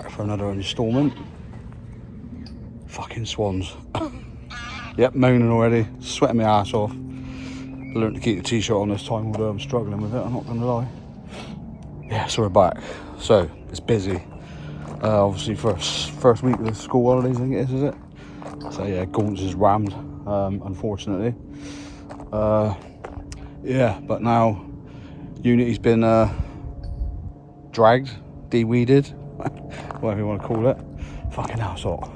back for another instalment. Fucking swans. Yep, moaning already, sweating my ass off. I learned to keep the t-shirt on this time, although I'm struggling with it, I'm not gonna lie. Yeah, so we're back. So it's busy. Obviously first week of the school holidays, I think it is it? So yeah, Gaunts is rammed, unfortunately. Yeah, but now Unity's been dragged, de-weeded, whatever you want to call it. Fucking hell, it's hot.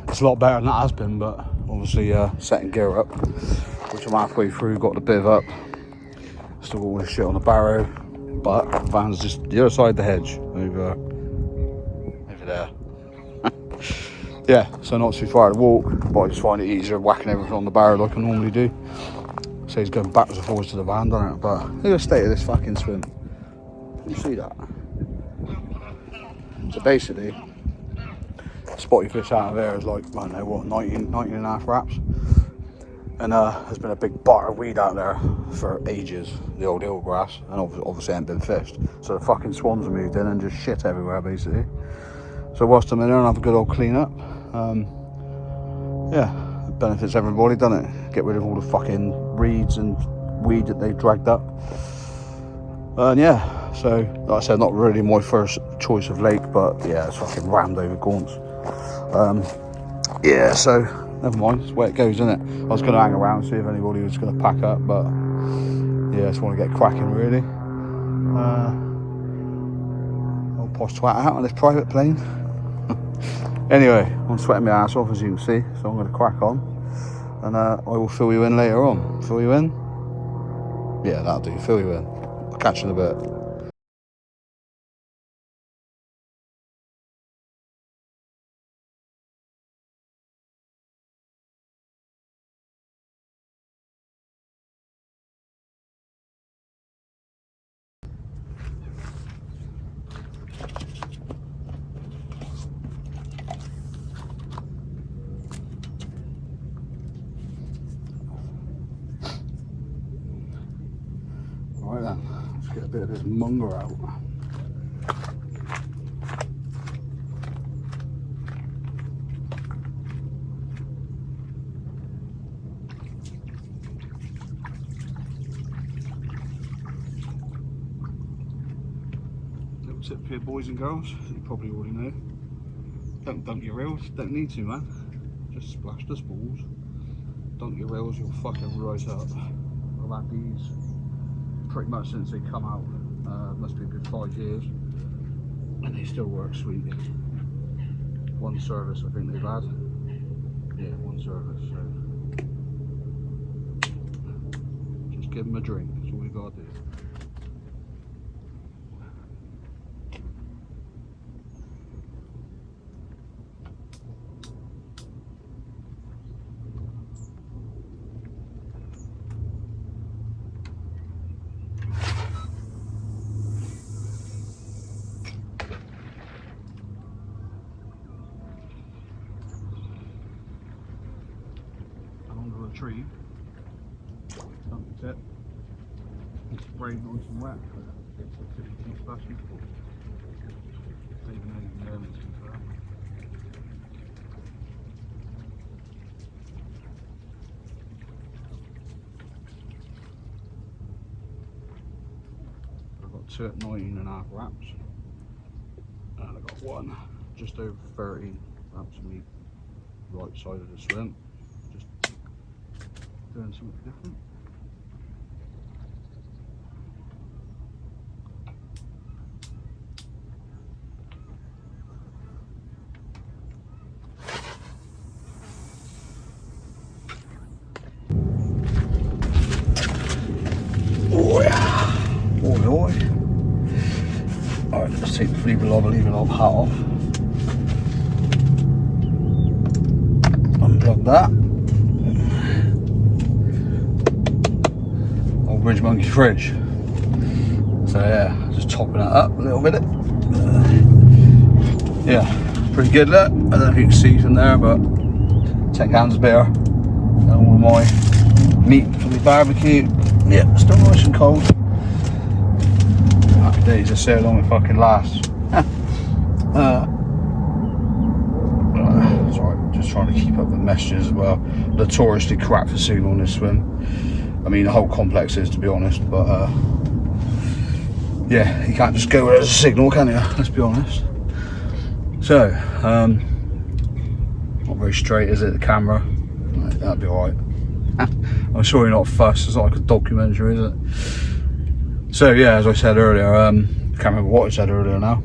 It's a lot better than that has been, but obviously setting gear up, which I'm halfway through, got the biv up. Still got all this shit on the barrow, but the van's just the other side of the hedge, over there. Yeah, so not too far to walk, but I just find it easier whacking everything on the barrow like I normally do. So he's going backwards and forwards to the van, doesn't it? But look at the state of this fucking swim. Can you see that? So basically, spotty fish out of there is like, I don't know what, 19 and a half wraps. And there's been a big bar of weed out there for ages, the old eelgrass, and obviously ain't been fished. So the fucking swans have moved in and just shit everywhere basically. So whilst I'm in there and have a good old clean up, yeah, it benefits everybody, doesn't it? Get rid of all the fucking reeds and weed that they've dragged up. And yeah, so like I said, not really my first choice of lake, but yeah, it's fucking rammed over Gaunts. Yeah, so never mind, it's the way it goes, isn't it? I was going to hang around and see if anybody was going to pack up, but yeah, I just want to get cracking really. I'll posh twat out on this private plane. Anyway, I'm sweating my ass off as you can see, so I'm going to crack on, and I will fill you in later on. Fill you in? Yeah, that'll do, fill you in. I'll catch you in a bit. Right then, let's get a bit of this munger out. Little tip for you boys and girls, you probably already know. Don't dunk your reels, don't need to, man. Just splash the spools. Dunk your reels, you'll fucking rise up. I've had these pretty much since they come out, must be a good 5 years, and they still work sweet. One service I think they've had. Yeah, one service, so just give them a drink, that's all you gotta do. Tree, dump the tip, it's sprayed nice and wet, get the tip and keep splashing. Saving anything early to be fair. I've got 2 at 19 and a half wraps, and I've got one just over 30 wraps of meat right side of the swim. Doing something different. Oh yeah. Oi oi. Alright, let's take the flea blob, leave it all hat off. Unplug that. Bridge Monkey fridge. So yeah, just topping it up a little bit. Yeah, pretty good look. I don't know if you can see from there, but 10 cans of beer and all of my meat for the barbecue. Yeah, still nice and cold. Happy days, just see how long it fucking lasts. trying to keep up with messages as well. Notoriously crap for signal on this swim. I mean, the whole complex is, to be honest, but yeah, you can't just go where there's a signal, can you? Let's be honest. So, not very straight, is it, the camera? That'd be alright. I'm sure you're not fussed, it's not like a documentary, is it? So yeah, as I said earlier, I can't remember what I said earlier now.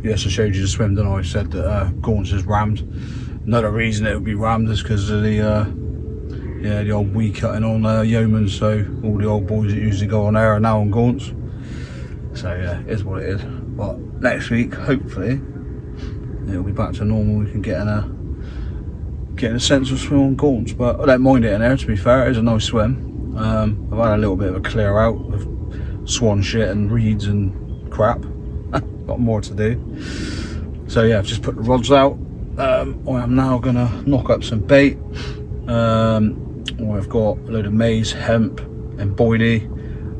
Yes, I showed you the swim, didn't I? I said that Gaunts is rammed. Another reason it would be rammed is because of the the old wee cutting on Yeoman, so all the old boys that usually go on there are now on Gaunts. So yeah, it is what it is. But next week, hopefully, it'll be back to normal. We can get in a sensible swim on Gaunts, but I don't mind it in there, to be fair. It is a nice swim. I've had a little bit of a clear out of swan shit and reeds and crap. Got more to do. So yeah, I've just put the rods out. I am now gonna knock up some bait. I've got a load of maize, hemp and boydie,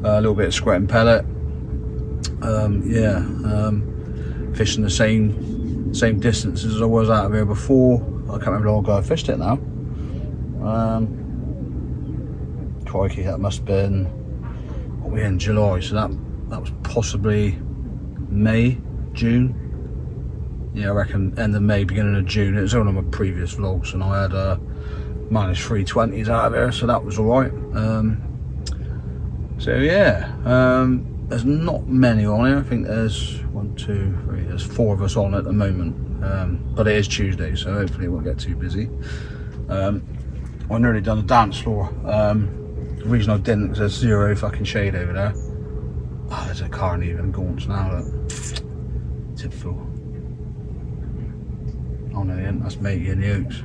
a little bit of squat and pellet. Fishing the same distance as I was out of here before. I can't remember how long ago I fished it now. Crikey, that must have been, what are we in, July, so that was possibly May, June. Yeah, I reckon end of May, beginning of June. It was all on my previous vlogs, and I had minus 320s out of here, so that was alright. So yeah, there's not many on here. I think there's 1, 2, 3, there's 4 of us on at the moment. But it is Tuesday, so hopefully it won't get too busy. I've nearly done the dance floor. The reason I didn't is there's zero fucking shade over there. Oh, there's a car and even Gaunts now, look. Typical. Oh no, that's matey in the oaks.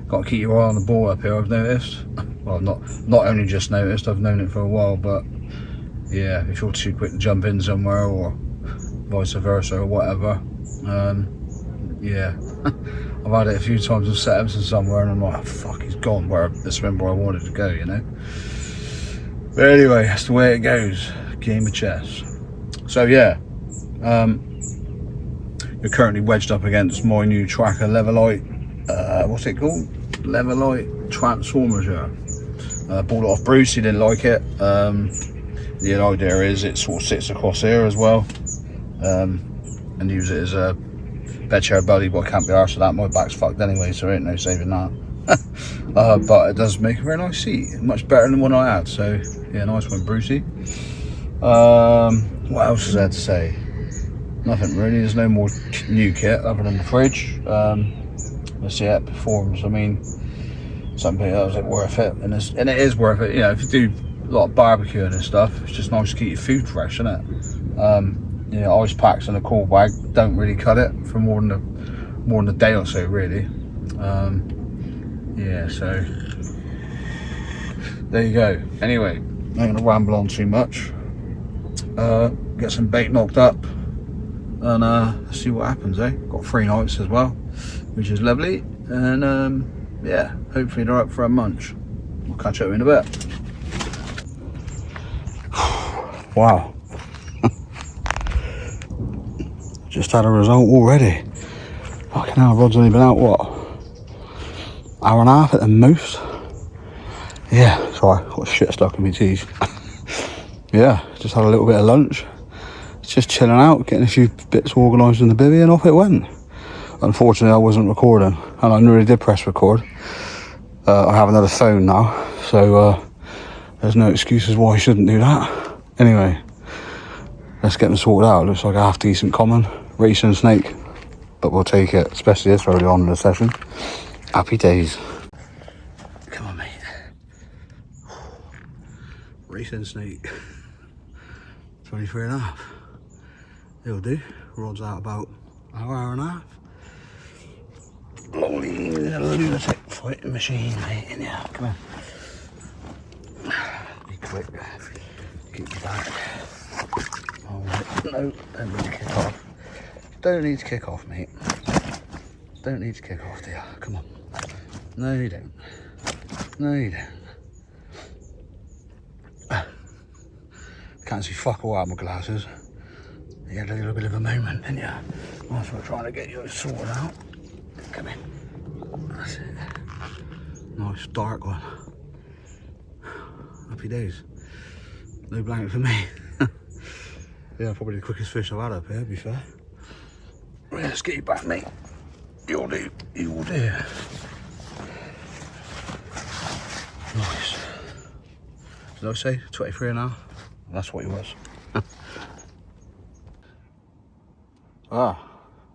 Got to keep your eye on the ball up here, I've noticed. Well, not only just noticed, I've known it for a while, but yeah, if you're too quick to jump in somewhere or vice versa or whatever, yeah. I've had it a few times with setups and somewhere and I'm like, oh, fuck, he's gone where the swim where I wanted to go, you know. But anyway, that's the way it goes. Game of chess. So yeah, you're currently wedged up against my new tracker Levelite. What's it called? Levelite Transformers. Yeah. Bought it off Bruce. He didn't like it. The idea is it sort of sits across here as well, and use it as a bed chair buddy, but I can't be arsed with that. My back's fucked anyway, so ain't no saving that. But it does make a very nice seat, much better than the one I had. So yeah, nice one, Brucey. What else is there to say? Nothing really. There's no more new kit other than the fridge. Let's see how it performs. I mean, some people is it worth it, and it is worth it. You know, if you do a lot of barbecuing and stuff, it's just nice to keep your food fresh, isn't it? You know, ice packs in a cool bag don't really cut it for more than a day or so, really. Yeah, so there you go. Anyway, I'm not gonna ramble on too much. Get some bait knocked up and see what happens, eh? Got 3 nights as well, which is lovely, and yeah, hopefully they're up for a munch. I'll catch up in a bit. Wow. Just had a result already. Fucking hell, rod's only been out, what? Hour and a half at the most? Yeah, sorry, got shit stuck in my teeth. Yeah, just had a little bit of lunch. Just chilling out, getting a few bits organised in the bivvy, and off it went. Unfortunately, I wasn't recording, and I really did press record. I have another phone now, so there's no excuses why I shouldn't do that. Anyway, let's get them sorted out. Looks like a half decent common racing snake, but we'll take it, especially this early on in the session. Happy days. Come on, mate. Racing snake. 23 and a half. It'll do. Rod's out about an hour and a half. Lovely lunatic fighting machine, mate. In here, come on. Be quick. Keep you back. Alright, no, don't need to kick off. Don't need to kick off, mate. Don't need to kick off, dear. Come on. No, you don't. No, you don't. Can't see fuck all out of my glasses. The You had a little bit of a moment, didn't you? Whilst we're trying to get you sorted out. Come in. That's it. Nice dark one. Happy days. No blanket for me. Yeah, probably the quickest fish I've had up here, to be fair. Right, let's get you back, mate. You'll do. You will do. Nice. Did I say 23 an hour? That's what he was.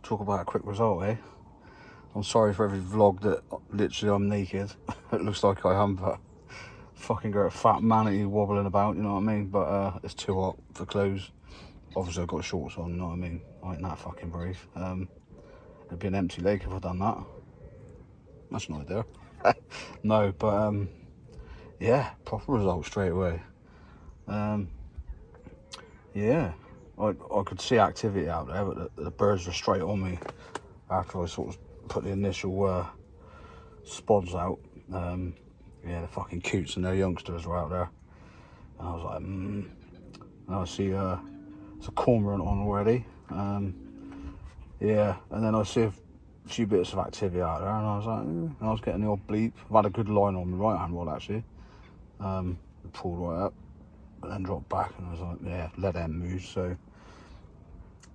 Talk about a quick result, eh? I'm sorry for every vlog that literally I'm naked. It looks like I am, but fucking got a fat manatee wobbling about, you know what I mean? But it's too hot for clothes. Obviously I've got shorts on, you know what I mean? I ain't that fucking brave. It'd be an empty leg if I'd done that. That's no idea. No, but yeah, proper result straight away. Yeah, I could see activity out there, but the birds were straight on me after I sort of put the initial spods out. Yeah, the fucking coots and their youngsters were out there. And I was like, And I see it's a cormorant on already. Yeah, and then I see a few bits of activity out there, and I was like, and I was getting the odd bleep. I've had a good line on the right hand rod actually. Pulled right up, but then dropped back, and I was like, yeah, let them move. So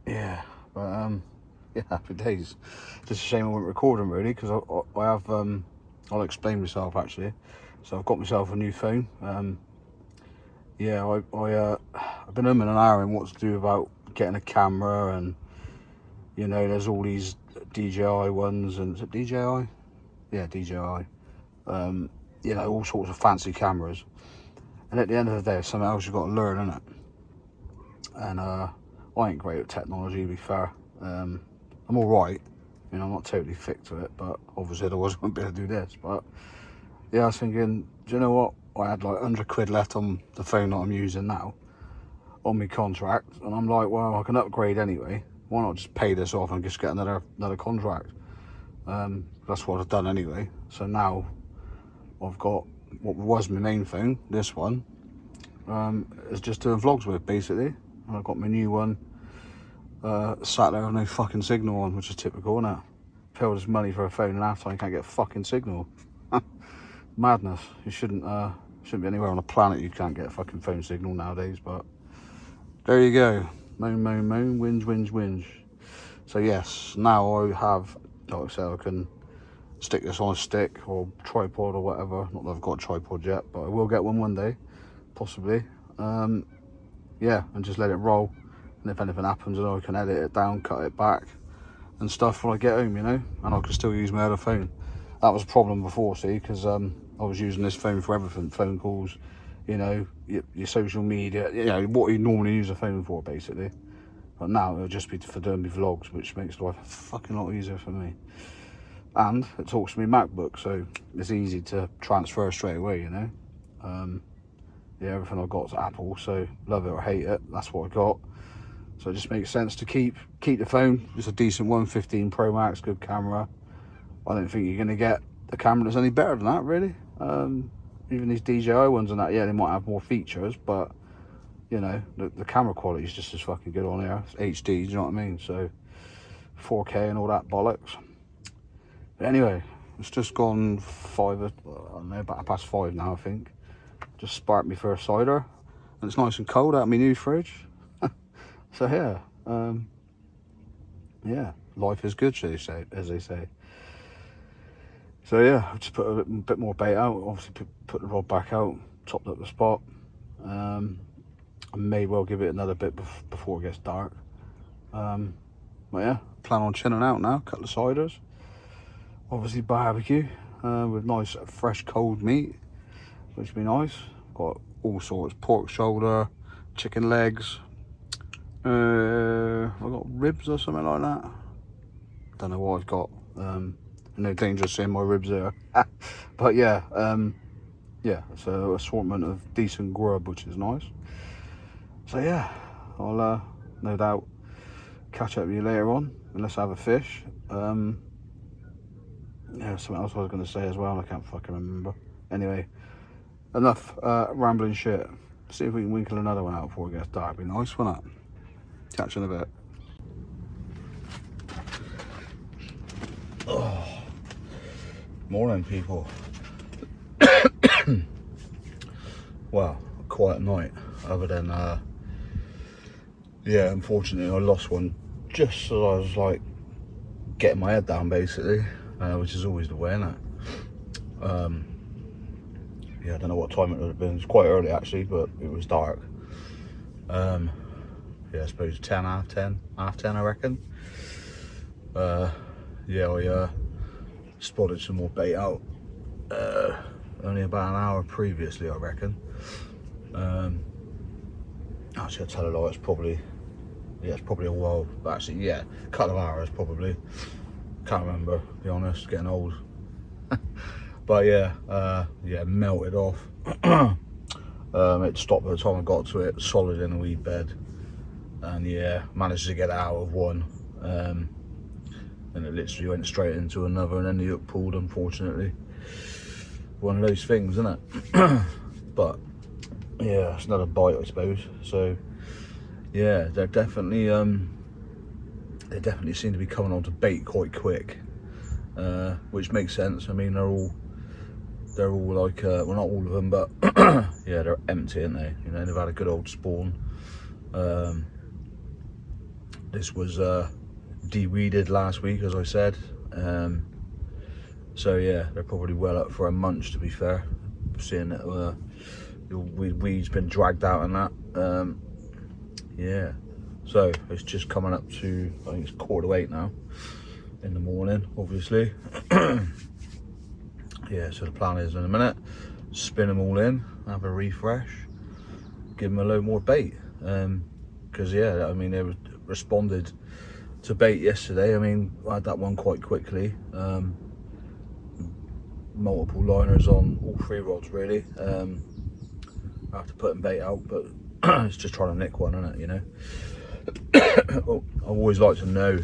yeah, but yeah, happy days. Just a shame I wasn't recording really, because I have I'll explain myself actually. So I've got myself a new phone. Yeah, I've been umming and ahhing what to do about getting a camera, and you know, there's all these DJI ones, and is it DJI? Yeah, DJI. You know, all sorts of fancy cameras. And at the end of the day, it's something else you've got to learn, isn't it? And I ain't great at technology, to be fair. I'm all right. You know, I'm not totally thick to it, but obviously otherwise I wouldn't be able to do this. But yeah, I was thinking, do you know what? I had like 100 quid left on the phone that I'm using now, on my contract, and I'm like, well, I can upgrade anyway. Why not just pay this off and just get another contract? That's what I've done anyway. So now I've got what was my main phone, this one, is just doing vlogs with basically. And I've got my new one sat there with no fucking signal on, which is typical, isn't it? Pay all this money for a phone and half time you can't get a fucking signal. Madness. You shouldn't be anywhere on the planet you can't get a fucking phone signal nowadays, but there you go. Moan, moan, moan, whinge, whinge, whinge. So yes, now I have, like I said, I can stick this on a stick or tripod or whatever. Not that I've got a tripod yet, but I will get one day, possibly. Yeah, and just let it roll. And if anything happens, then I can edit it down, cut it back and stuff when I get home, you know. And I can still use my other phone. That was a problem before, see, because I was using this phone for everything, phone calls, you know, your social media, you know, what you normally use a phone for, basically. But now it'll just be for doing my vlogs, which makes life a fucking lot easier for me. And it talks to me MacBook, so it's easy to transfer straight away, you know. Yeah, everything I've got is Apple, so love it or hate it, that's what I got. So it just makes sense to keep the phone. It's a decent one, 15 Pro Max, good camera. I don't think you're going to get a camera that's any better than that, really. Even these DJI ones and that, yeah, they might have more features, but you know, the camera quality is just as fucking good on here. It's HD, do you know what I mean? So 4K and all that bollocks. But anyway, it's just gone I don't know, about 5:30 now, I think. Just sparked me for a cider, and it's nice and cold out of my new fridge. So yeah, yeah, life is good, as they say. So yeah, I've just put a bit more bait out. Obviously, put the rod back out, topped up the spot. I may well give it another bit before it gets dark. But yeah, plan on chilling out now. Couple of ciders, obviously barbecue with nice fresh cold meat, which would be nice. Got all sorts: pork shoulder, chicken legs. I've got ribs or something like that. Don't know what I've got. No danger seeing my ribs there. But yeah, yeah, it's an assortment of decent grub, which is nice. So yeah, I'll no doubt catch up with you later on, and let's have a fish. Yeah, something else I was going to say as well, I can't fucking remember. Anyway, enough rambling shit. See if we can winkle another one out before it gets dark. Be nice, wouldn't it? Catch you in a bit. Morning, people. Well, a quiet night, other than yeah, unfortunately I lost one just as I was like getting my head down, basically, which is always the way, isn't it? Yeah, I don't know what time it would have been. It was quite early actually, but it was dark. Yeah, I suppose 10, half 10 I reckon. Yeah, I spotted some more bait out only about an hour previously, I reckon. Actually, I'll tell a lie, it's probably a while, but actually, yeah, a couple of hours probably. Can't remember, to be honest, getting old. But yeah, yeah, melted off. It stopped by the time I got to it, solid in a weed bed. And yeah, managed to get out of one. And it literally went straight into another, and then the hook pulled, unfortunately. One of those things, isn't it? But yeah, it's another bite, I suppose. So yeah, they're definitely they seem to be coming on to bait quite quick, which makes sense. I mean, they're all like well, not all of them, but yeah, they're empty, aren't they? You know, they've had a good old spawn. This was de-weeded last week, as I said. So yeah, they're probably well up for a munch, to be fair, seeing that the weed's been dragged out and that. Yeah, so it's just coming up to, I think it's 7:45 now in the morning, obviously. Yeah, so the plan is in a minute, spin them all in, have a refresh, give them a load more bait. Because yeah, I mean, they responded to bait yesterday. I mean, I had that one quite quickly. Multiple liners on all 3 rods, really. After putting bait out, but it's just trying to nick one, isn't it, you know? I've always liked to know,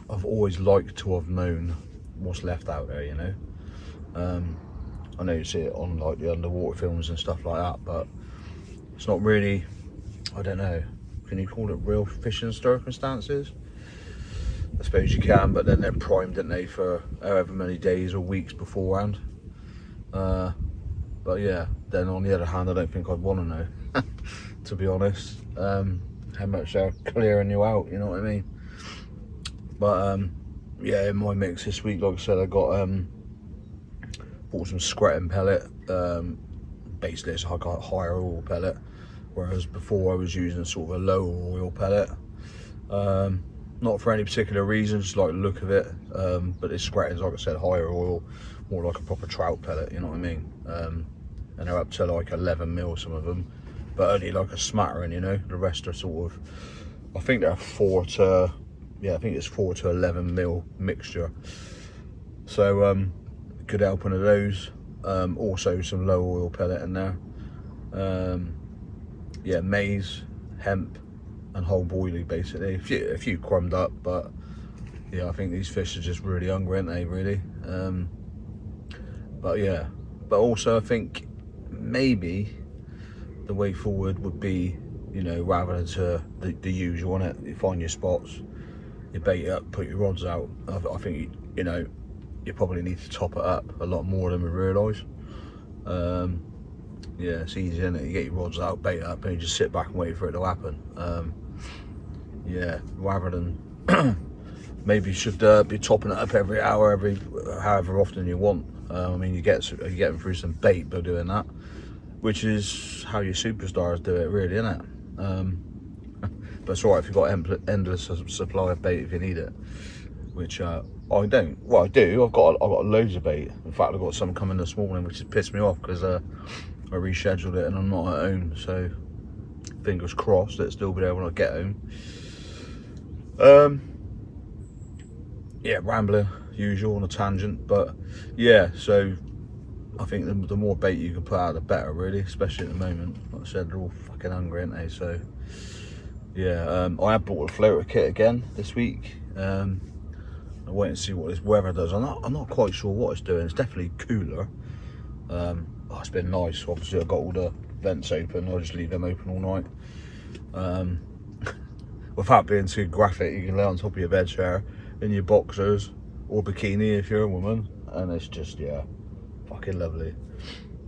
I've always liked to have known what's left out there, you know? I know you see it on like the underwater films and stuff like that, but it's not really, I don't know, can you call it real fishing circumstances? I suppose you can, but then they're primed, aren't they, for however many days or weeks beforehand. But yeah, then on the other hand, I don't think I'd want to know, to be honest, how much they're clearing you out, you know what I mean? But yeah, in my mix this week, like I said, I got bought some scretting pellet. Basically it's like a higher oil pellet, whereas before I was using sort of a lower oil pellet. Not for any particular reason, just like the look of it. But this scretting's, like I said, higher oil, more like a proper trout pellet, you know what I mean? And they're up to like 11 mil, some of them, but only like a smattering, you know. The rest are sort of, I think they're 4 to 11 mil mixture. So good helping of those. Also some low oil pellet in there. Yeah, maize, hemp, and whole boilie, basically. A few crumbed up, but yeah, I think these fish are just really hungry, aren't they, really? But yeah, but also I think maybe the way forward would be, you know, rather than to the usual, innit? You find your spots, you bait up, put your rods out. I think, you know, you probably need to top it up a lot more than we realise. Yeah, it's easy, isn't it? You get your rods out, bait up, and you just sit back and wait for it to happen. Yeah, rather than maybe you should be topping it up every hour, however often you want. I mean, you're getting through some bait by doing that, which is how your superstars do it, really, isn't it? But it's alright if you've got endless supply of bait if you need it, which I don't. Well, I do. I've got loads of bait. In fact, I've got some coming this morning, which has pissed me off because I rescheduled it and I'm not at home. So fingers crossed it'll still be there when I get home. Yeah, rambling, usual, on a tangent, but yeah. So I think the more bait you can put out, the better, really, especially at the moment. Like I said, they're all fucking hungry, aren't they? So yeah, I have bought a floater kit again this week. I'll wait and see what this weather does. I'm not quite sure what it's doing. It's definitely cooler. Oh, it's been nice. Obviously, I've got all the vents open. I'll just leave them open all night. Without being too graphic, you can lay on top of your bed chair in your boxers or bikini if you're a woman, and it's just, yeah, fucking lovely.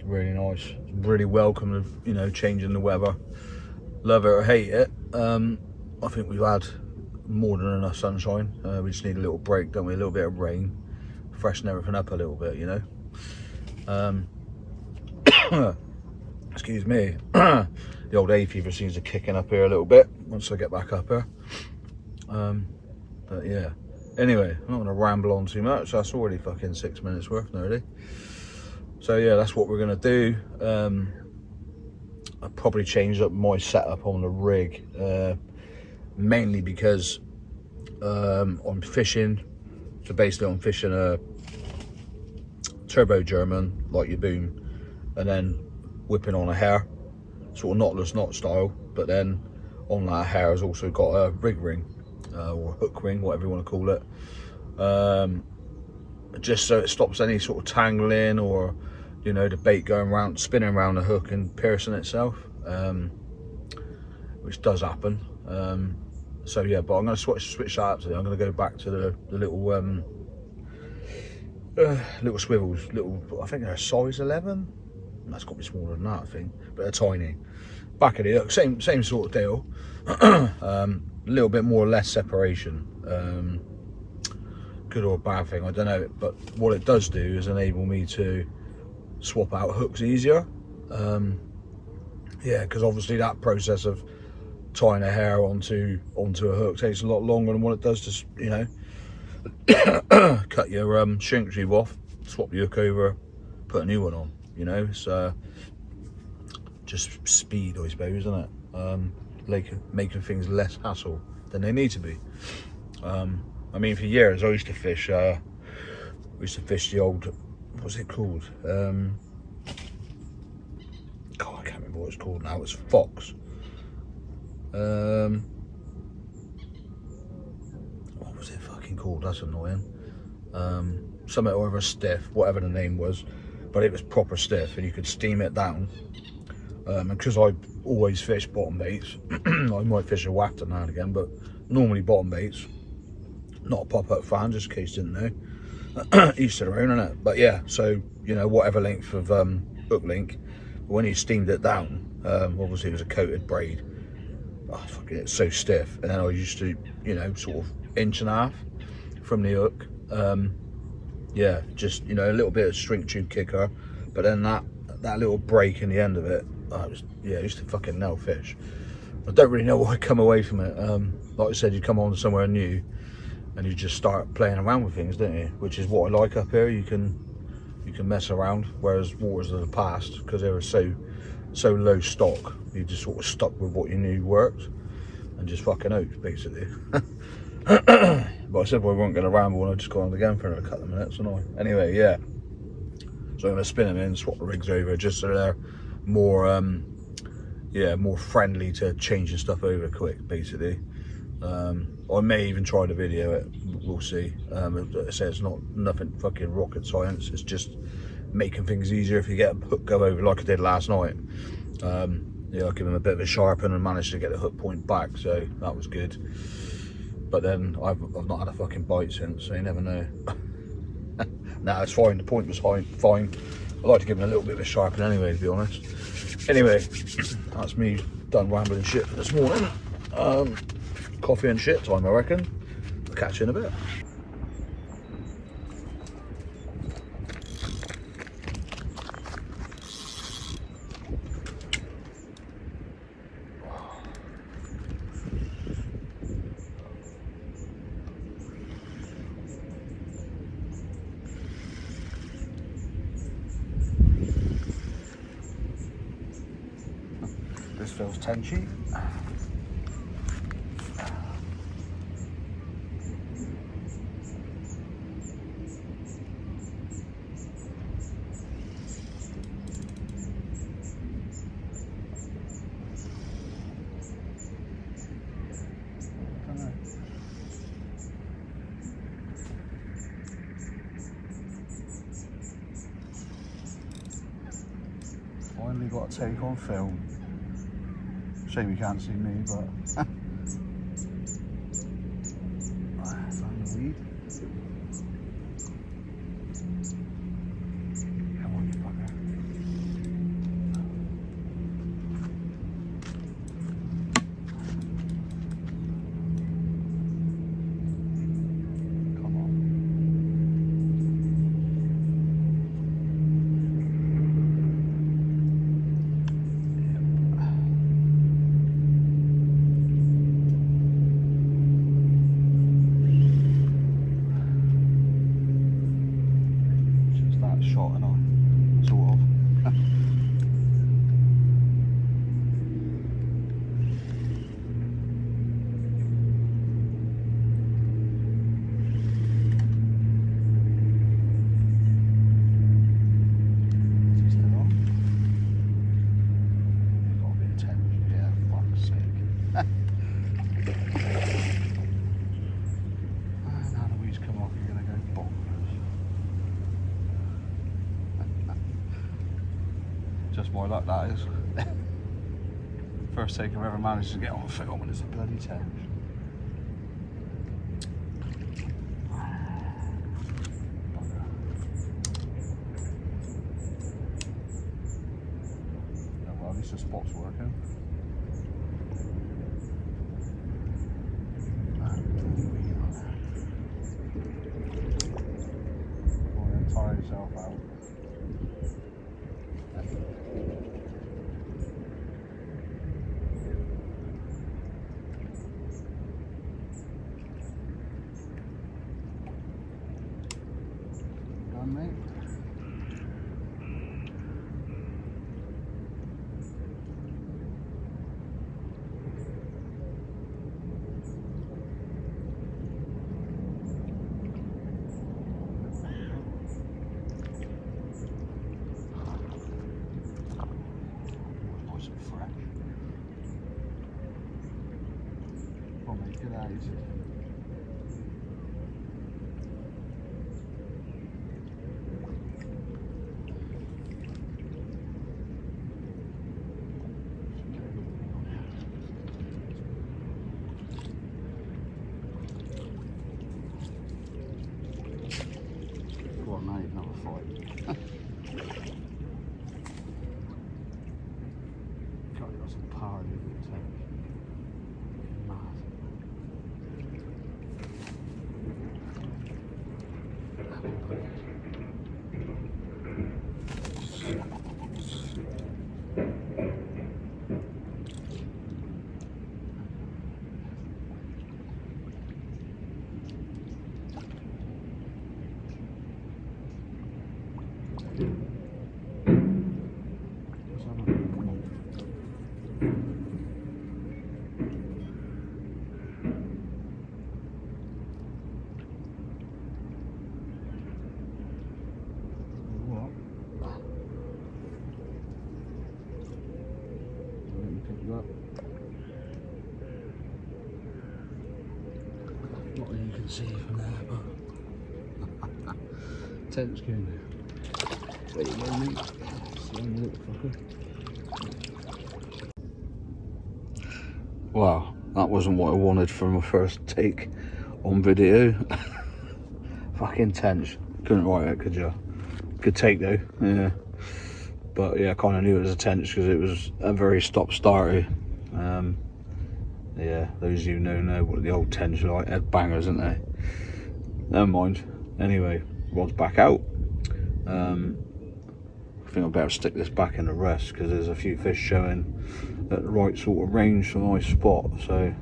Really nice, really welcome, you know, changing the weather. Love it or hate it. I think we've had more than enough sunshine. We just need a little break, don't we? A little bit of rain, freshen everything up a little bit, you know. Excuse me. The old hay fever seems to kicking up here a little bit once I get back up here. But yeah, anyway, I'm not going to ramble on too much. That's already fucking 6 minutes worth nearly. So yeah, that's what we're going to do. I probably changed up my setup on the rig, mainly because I'm fishing. So basically I'm fishing a turbo German, like your boom, and then whipping on a hair, sort of knotless knot style, but then on that hair has also got a rig ring, or hook ring, whatever you want to call it, just so it stops any sort of tangling or, you know, the bait going around, spinning around the hook and piercing itself, which does happen. So yeah, but I'm going to switch that up today. I'm going to go back to the little little swivels, I think they're a size 11. That's got to be smaller than that, I think, but they're tiny. Back of the hook, same sort of deal. A little bit more or less separation. Good or bad thing, I don't know. But what it does do is enable me to swap out hooks easier. Yeah, because obviously that process of tying a hair onto a hook takes a lot longer than what it does to, you know, cut your shrink tube off, swap the hook over, put a new one on. You know, it's just speed, I suppose, isn't it? Like making things less hassle than they need to be. I mean, for years I used to fish. We used to fish the old, what's it called? God, I can't remember what it's called now. It's Fox. What was it fucking called? That's annoying. Something over stiff, whatever the name was. But it was proper stiff and you could steam it down. And because I always fish bottom baits, I might fish a wafter now and again, but normally bottom baits. Not a pop-up fan, just in case you didn't know. Each to their own, innit? But yeah, so, you know, whatever length of hook link, when you steamed it down, obviously it was a coated braid. Oh, fucking, it's so stiff. And then I used to, you know, sort of inch and a half from the hook. Yeah, just, you know, a little bit of shrink tube kicker, but then that little break in the end of it, I used to fucking nail fish. I don't really know what I come away from it. Like I said, you come on somewhere new and you just start playing around with things, don't you? Which is what I like up here. You can mess around, whereas waters of the past, because they were so low stock, you just sort of stuck with what you knew worked and just fucking out, basically. But I said we weren't going to ramble, and I just got on again for another couple of minutes, and anyway, yeah. So I'm going to spin them in, swap the rigs over, just so they're more, more friendly to changing stuff over quick, basically. I may even try to video it. We'll see. I say it's not nothing fucking rocket science. It's just making things easier if you get a hook go over like I did last night. Yeah, I give him a bit of a sharpen and managed to get the hook point back, so that was good. But then I've not had a fucking bite since, so you never know. Nah, it's fine. The point was fine. I like to give him a little bit of a sharpen anyway, to be honest. Anyway, that's me done rambling shit for this morning. Coffee and shit time, I reckon. I'll catch you in a bit. This feels tenchy. Finally got to take on film. Shame you can't see me, but found the weed. Come on, you bugger. Come on. Just that shot and I sort of. Just my luck, that is. First take I've ever managed to get on film, and it's a bloody 10. Yeah, well, at least the spot's working. Tire yourself out. Done, mate. Nice and fresh. Come on, mate, get out easy. Go on, mate, another fight. God, you got some power in your tank. Mad. Up. Not that you can see from there, but tense going there. There you go, mate. Slow little fucker. Wow, that wasn't what I wanted for my first take on video. Fucking tense. Couldn't write it, could you? Good take though, yeah. But yeah, I kind of knew it was a tense because it was a very stop-starty. Yeah, those of you know what the old tense are like, head bangers, aren't they? Never mind. Anyway, rod's back out. I think I better stick this back in the rest because there's a few fish showing at the right sort of range for a nice spot. So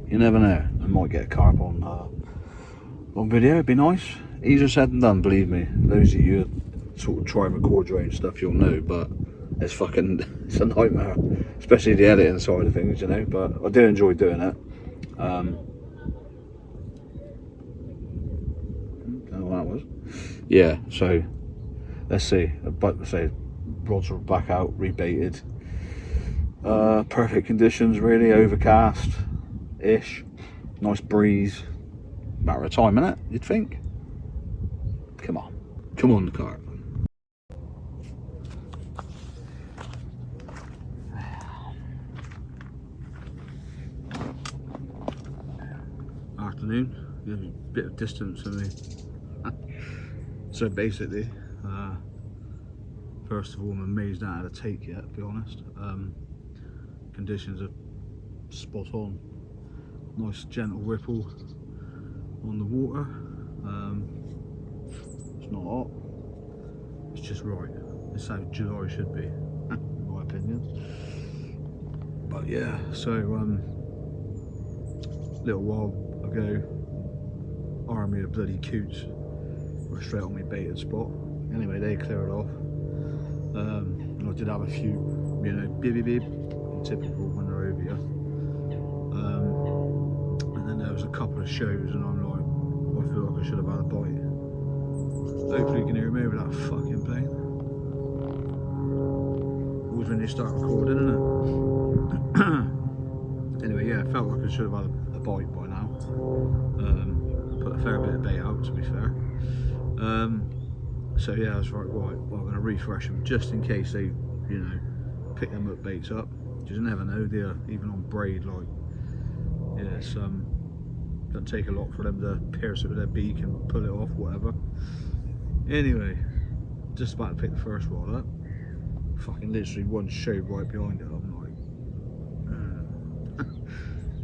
you never know, I might get a carp on video. It'd be nice. Easier said than done, believe me. Those of you sort of try and record your own stuff, you'll know, but it's a nightmare, especially the editing side of things, you know. But I do enjoy doing it. Don't know what that was. Yeah, so let's see. But say rods are back out, rebaited. Perfect conditions, really. Overcast ish, nice breeze. Matter of time, innit? You'd think. Come on, the car. Afternoon, a bit of distance for me. So basically, first of all, I'm amazed I had a take yet, to be honest. Conditions are spot on. Nice gentle ripple on the water. It's not hot, it's just right. It's how July should be, in my opinion. But yeah, so a little while ago, army of bloody coots were straight on my baited spot. Anyway, they cleared off. And I did have a few, you know, bib, typical when they're over here. And then there was a couple of shows, and I'm like, I feel like I should have had a bite. Hopefully you can hear me over that fucking plane. Always when you start recording, isn't it? Anyway, yeah, I felt like I should have had a bite by now. Put a fair bit of bait out, to be fair. So yeah, I was right, well, I'm going to refresh them just in case they, you know, pick them up baits up. You just never know, dear. Even on braid, like, yeah, it's doesn't take a lot for them to pierce it with their beak and pull it off, whatever. Anyway, just about to pick the first rod up. Fucking literally one show right behind it. I'm like,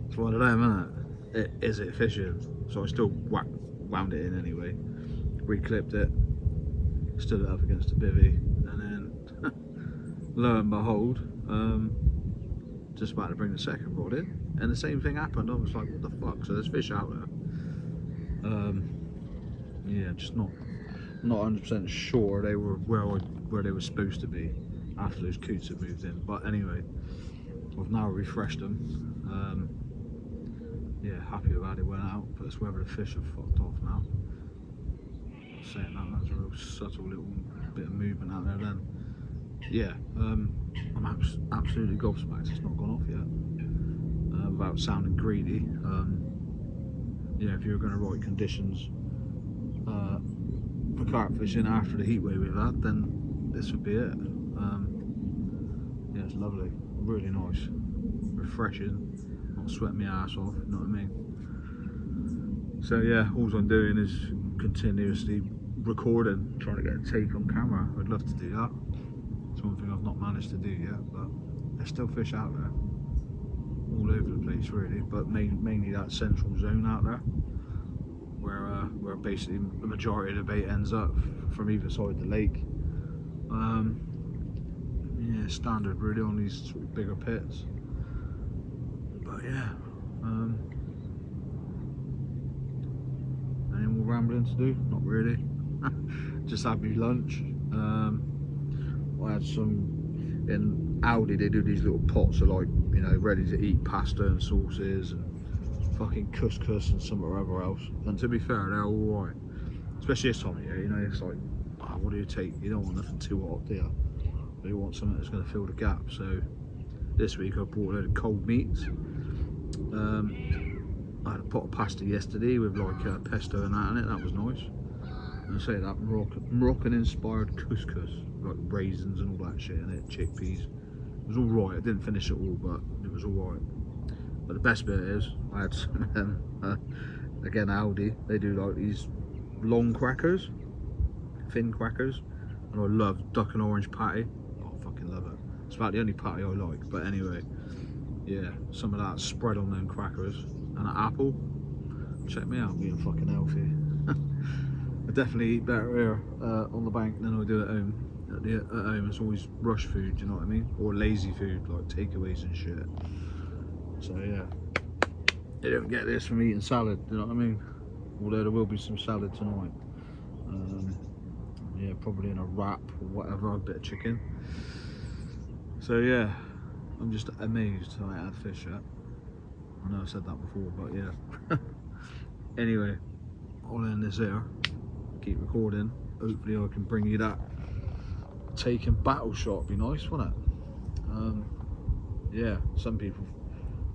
it's one of them, isn't it? Is it fishing? So I still wound it in anyway. Reclipped it, stood it up against the bivvy, and then lo and behold, just about to bring the second rod in, and the same thing happened. I was like, what the fuck? So there's fish out there. Yeah, just not 100% sure they were where they were supposed to be after those coots had moved in. But anyway, I've now refreshed them. Yeah, happy with how they went out, but it's whether the fish have fucked off now. Saying that's a real subtle little bit of movement out there then. Yeah, I'm absolutely gobsmacked it's not gone off yet. Without sounding greedy, yeah, if you're going to write conditions for carp fishing after the heat wave we've had, then this would be it. Yeah, it's lovely, really nice, refreshing, not sweating my ass off, you know what I mean? So yeah, all I'm doing is continuously recording, trying to get a take on camera. I'd love to do that. It's one thing I've not managed to do yet, but there's still fish out there, all over the place really, but mainly that central zone out there, where basically the majority of the bait ends up from either side of the lake. Yeah, standard really on these sort of bigger pits. But yeah, any more rambling to do? Not really. Just had me lunch. I had some, in Aldi they do these little pots of, like, you know, ready to eat pasta and sauces and fucking couscous and something or other else. And to be fair, they're alright. Especially this time of year, you know, it's like, oh, what do you take? You don't want nothing too hot, do you? But you want something that's going to fill the gap. So this week I bought a load of cold meats. I had a pot of pasta yesterday with like pesto and that in it. That was nice. And I say that Moroccan inspired couscous, like raisins and all that shit in it, chickpeas. It was all right. I didn't finish it all, but it was all right. But the best bit is I had some of them. Again, Aldi. They do like these long crackers, thin crackers, and I love duck and orange patty. Oh, I fucking love it. It's about the only patty I like. But anyway, yeah, some of that spread on them crackers and an apple. Check me out, being fucking healthy. I definitely eat better here on the bank than I do at home. At home it's always rush food, you know what I mean? Or lazy food, like takeaways and shit. So yeah, you don't get this from eating salad, you know what I mean? Although there will be some salad tonight. Yeah, probably in a wrap or whatever, a bit of chicken. So yeah, I'm just amazed that I had fish yet. I know I said that before, but yeah. Anyway, I'll end this here. Keep recording. Hopefully I can bring you that taking battle shot. Be nice, wouldn't it? Yeah, some people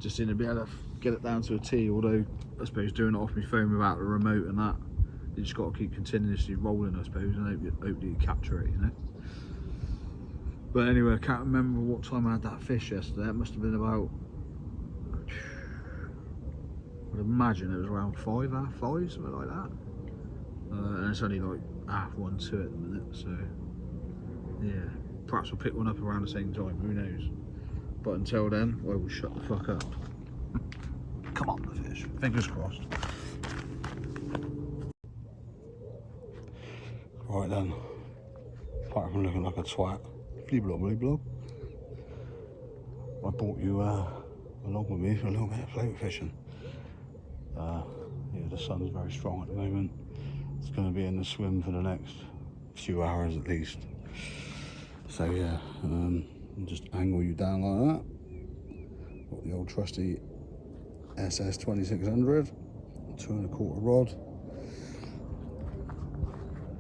just seem to be able to get it down to a T, although I suppose doing it off my phone without the remote and that, you just got to keep continuously rolling, I suppose, and hope you capture it, you know. But anyway, I can't remember what time I had that fish yesterday. It must have been about, I'd imagine it was around 5, half 5, something like that. and it's only like half one to it at the minute, so yeah, perhaps we'll pick one up around the same time, who knows. But until then, I will shut the fuck up. Come on, the fish, fingers crossed. Right then, apart from looking like a twat, bleep-blop. I brought you along with me for a little bit of float fishing. Yeah, the sun's very strong at the moment. It's going to be in the swim for the next few hours at least. So yeah, just angle you down like that. Got the old trusty SS 2600, 2¼ rod.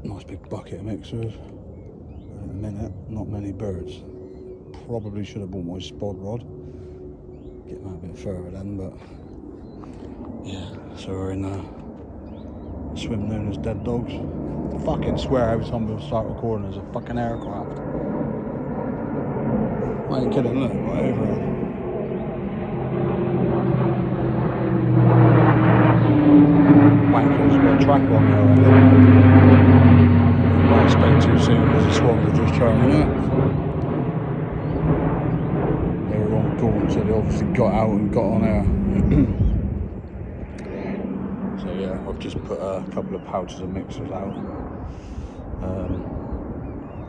Nice big bucket of mixers. In a minute, not many birds. Probably should have bought my spod rod. Get that a bit further then, but yeah. So we're in a swim known as Dead Dogs. I fucking swear every time we start recording there's a fucking aircraft. I ain't kidding, look, right over here. Wanker's got a tracker on there already. I spoke too soon because the swans were just turning up. They were on dawn, so they obviously got out and got on air. So yeah, I've just put a couple of pouches of mixers out.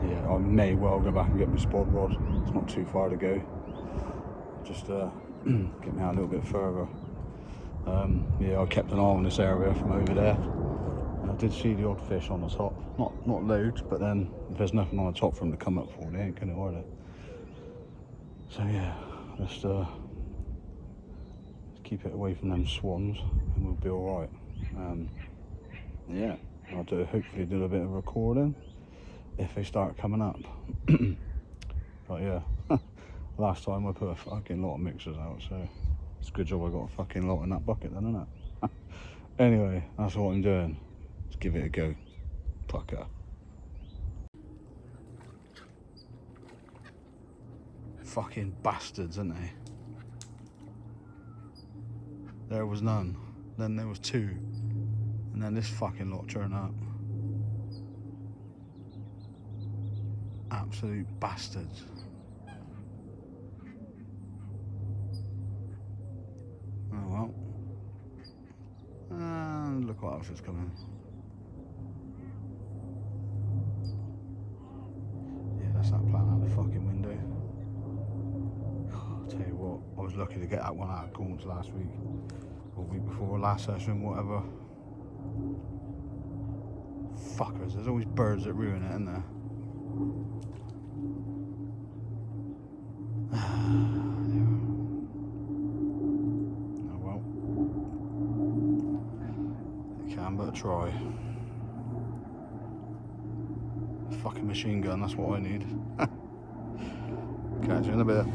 Yeah, I may well go back and get my spod rod. It's not too far to go. Just get me out a little bit further. Yeah, I kept an eye on this area from over there. And I did see the odd fish on the top. Not loads, but then if there's nothing on the top for them to come up for, they ain't gonna, are they? So yeah, just keep it away from them swans and we'll be alright. Yeah, I'll hopefully do a bit of recording if they start coming up. But yeah, last time I put a fucking lot of mixers out, so it's a good job I got a fucking lot in that bucket then, isn't it? Anyway, that's what I'm doing. Let's give it a go. Pucker. Fucking bastards, aren't they? There was none. Then there was two. And then this fucking lot turned up. Absolute bastards. Oh well. And look what else is coming. Yeah, that's that plant out the fucking window. I'll tell you what, I was lucky to get that one out of Gaunts last week. Or week before, last session, whatever. Fuckers, there's always birds that ruin it, isn't there? Oh well. You can but try. Fucking machine gun, that's what I need. Catch you in a bit.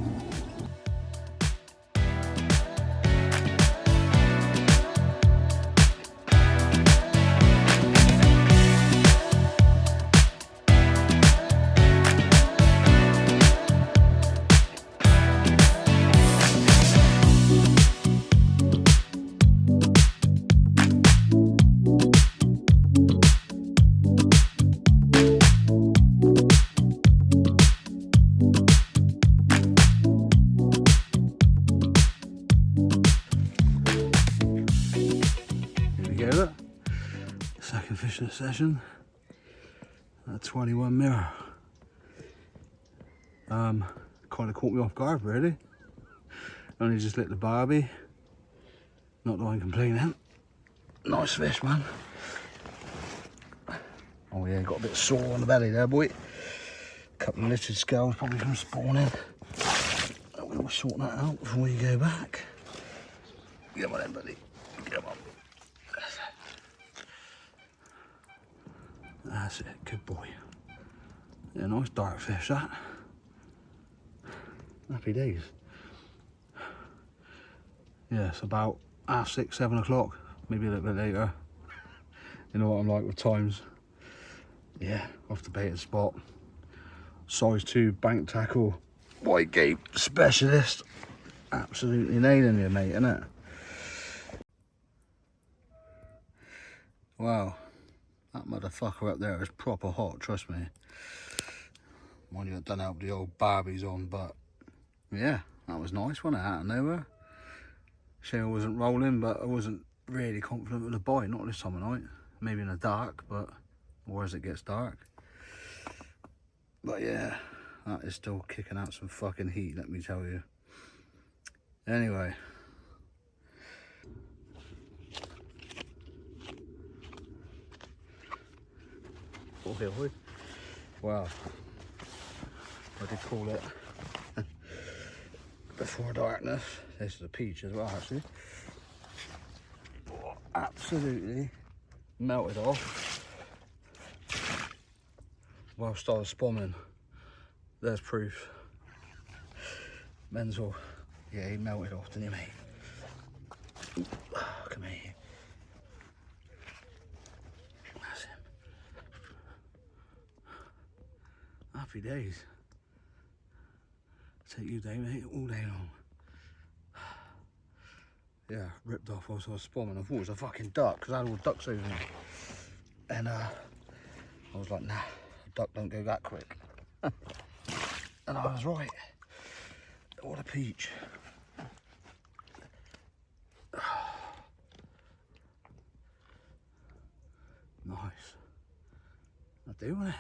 Second fish in the session, a 21 mirror. Kind of caught me off guard really. Only just lit the barbie. Not that I'm complaining. Nice fish, man. Oh yeah, got a bit sore on the belly there, boy. Couple of littered scales probably from spawning. We'll sort that out before you go back. Come on then, buddy. Come on. That's it, good boy. Yeah, nice dark fish that. Happy days. Yeah, it's about 6:30, 7 o'clock, maybe a little bit later. You know what I'm like with times. Yeah, off the baited spot. Size 2 bank tackle, white gape specialist. Absolutely nailing you, mate, innit? Wow. That motherfucker up there is proper hot, trust me. Mind you, I don't have the old Barbies on, but yeah, that was nice, wasn't it, out of nowhere. Shame I wasn't rolling, but I wasn't really confident with the bite, not this time of night. Maybe in the dark, but or as it gets dark. But yeah, that is still kicking out some fucking heat, let me tell you. Anyway. Wow, I did call it before darkness. This is a peach as well, actually. Oh, absolutely melted off whilst I was spawning. There's proof. Mental. Yeah, he melted off, didn't he, mate? Oh, come here. That's him. Happy days. Take you day, mate, all day long. Yeah, ripped off whilst I was spawning. I thought it was a fucking duck, because I had all ducks over me. And I was like, nah, a duck don't go that quick. And I was right. What a peach. Nice. I do, innit?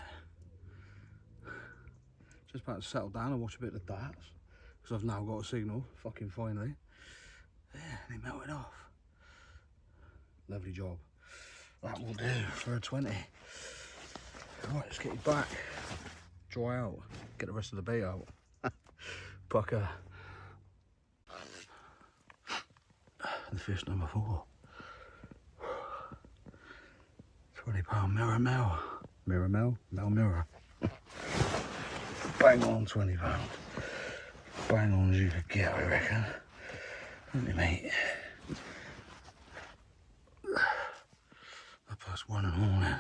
Just about to settle down and watch a bit of the darts, because I've now got a signal, fucking finally. Yeah, and they melted off. Lovely job. That will do for a 20. Right, let's get you back. Dry out. Get the rest of the bait out. Pucker. And fish number 4. £20 mirror mel. Mirror mel? Mel mirror. Bang on £20. Bang on as you could get, I reckon. Don't you, mate? 1:30 in the morning.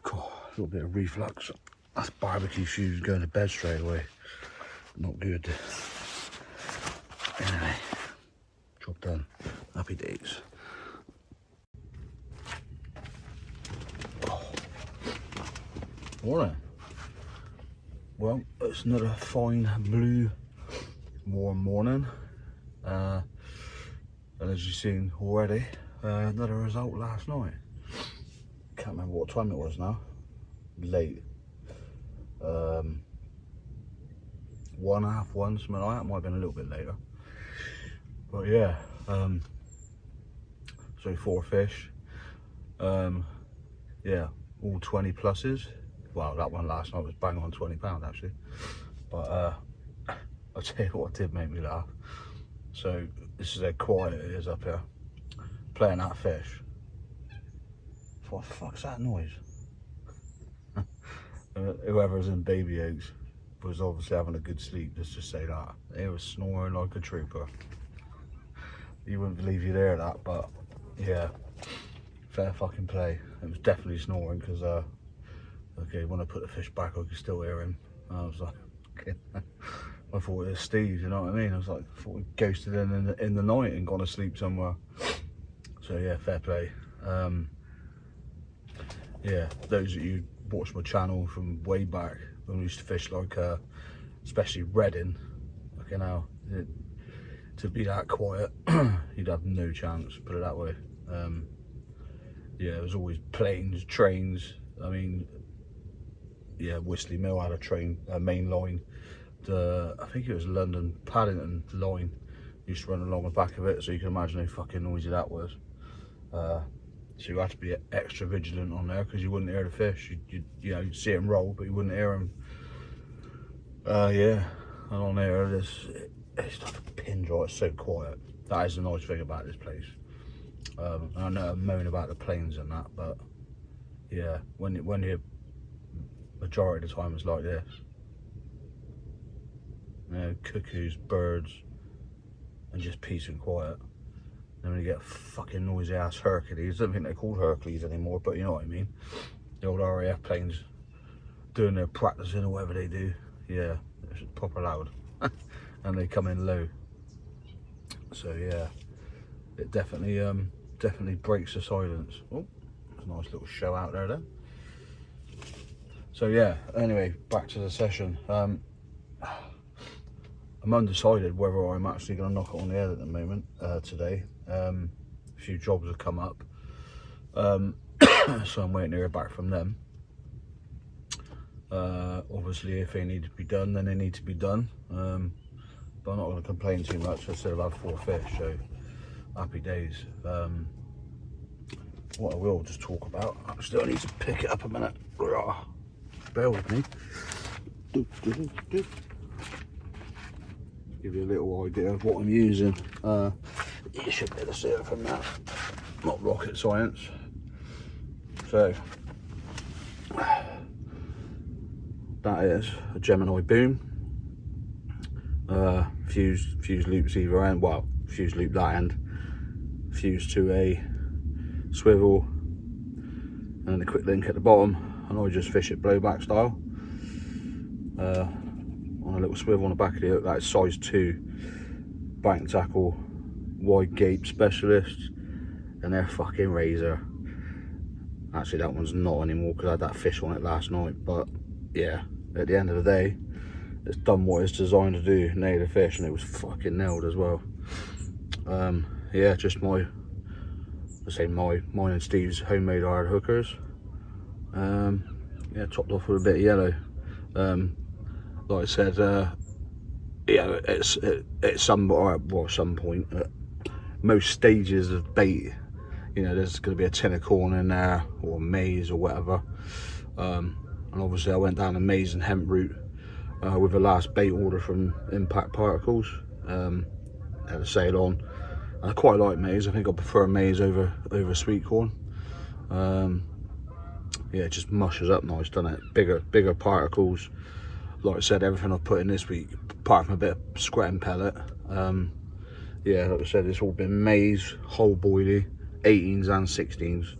Cool. A little bit of reflux. That's barbecue shoes going to bed straight away. Not good. Anyway, job done. Happy days. Morning. Well, it's another fine blue warm morning, and as you've seen already, another result last night. Can't remember what time it was now. Late. 1, half 1, something like that. Might have been a little bit later. But yeah, so 4 fish. Yeah, all 20 pluses. Well, that one last night was bang on £20 actually. But I'll tell you what did make me laugh. So this is how quiet it is up here. Playing that fish. What the fuck's that noise? Whoever's in baby oaks was obviously having a good sleep, let's just say that. He was snoring like a trooper. You wouldn't believe you'd hear that, but yeah, fair fucking play. It was definitely snoring because okay, when I put the fish back I could still hear him. I was like, okay. I thought it was Steve, you know what I mean? I was like, I thought we ghosted in the night and gone to sleep somewhere. So yeah, fair play. Yeah, those of you watch my channel from way back when we used to fish like especially Reading, okay, now to be that quiet you'd have no chance, put it that way. Yeah, there was always planes, trains. I mean, yeah, Whistler Mill had a main line. I think it was London Paddington line used to run along the back of it, so you can imagine how fucking noisy that was. So you had to be extra vigilant on there because you wouldn't hear the fish. You know, you'd see them roll, but you wouldn't hear them. Yeah, and on there, it's like a pin drop. It's so quiet. That is the nice thing about this place. And I know I'm moaning about the planes and that, but yeah, when you majority of the time it's like this. You know, cuckoos, birds, and just peace and quiet. Then when you get fucking noisy ass Hercules, I don't think they're called Hercules anymore, but you know what I mean. The old RAF planes doing their practicing or whatever they do. Yeah, it's proper loud. And they come in low. So yeah, it definitely definitely breaks the silence. Oh, there's a nice little show out there then. So yeah, anyway, back to the session. I'm undecided whether I'm actually going to knock it on the head at the moment today. A few jobs have come up, so I'm waiting to hear back from them. Obviously, if they need to be done, then they need to be done. But I'm not going to complain too much. I still have 4 fish, so happy days. What I will just talk about, actually, I need to pick it up a minute. Bear with me. Give you a little idea of what I'm using. You should be able to see it from that. Not rocket science. So that is a Gemini boom. Fuse loops either end. Well, fuse loop that end. Fuse to a swivel, and then a quick link at the bottom. And I just fish it blowback style. On a little swivel on the back of the hook, that is size 2 bite and tackle wide gape specialists, and they're fucking razor. Actually, that one's not anymore because I had that fish on it last night. But yeah, at the end of the day, it's done what it's designed to do, nail the fish, and it was fucking nailed as well. Yeah, just mine and Steve's homemade hard hookers. Yeah, topped off with a bit of yellow. Like I said, yeah, at some point, at most stages of bait, you know, there's going to be a tin of corn in there or maize or whatever. And obviously, I went down the maize and hemp route with the last bait order from Impact Particles. Had a sale on. And I quite like maize. I think I prefer maize over sweet corn. Yeah, it just mushes up nice, doesn't it? Bigger particles. Like I said, everything I've put in this week, apart from a bit of scratting pellet, yeah, like I said, it's all been maize, whole boilie, 18s and 16s.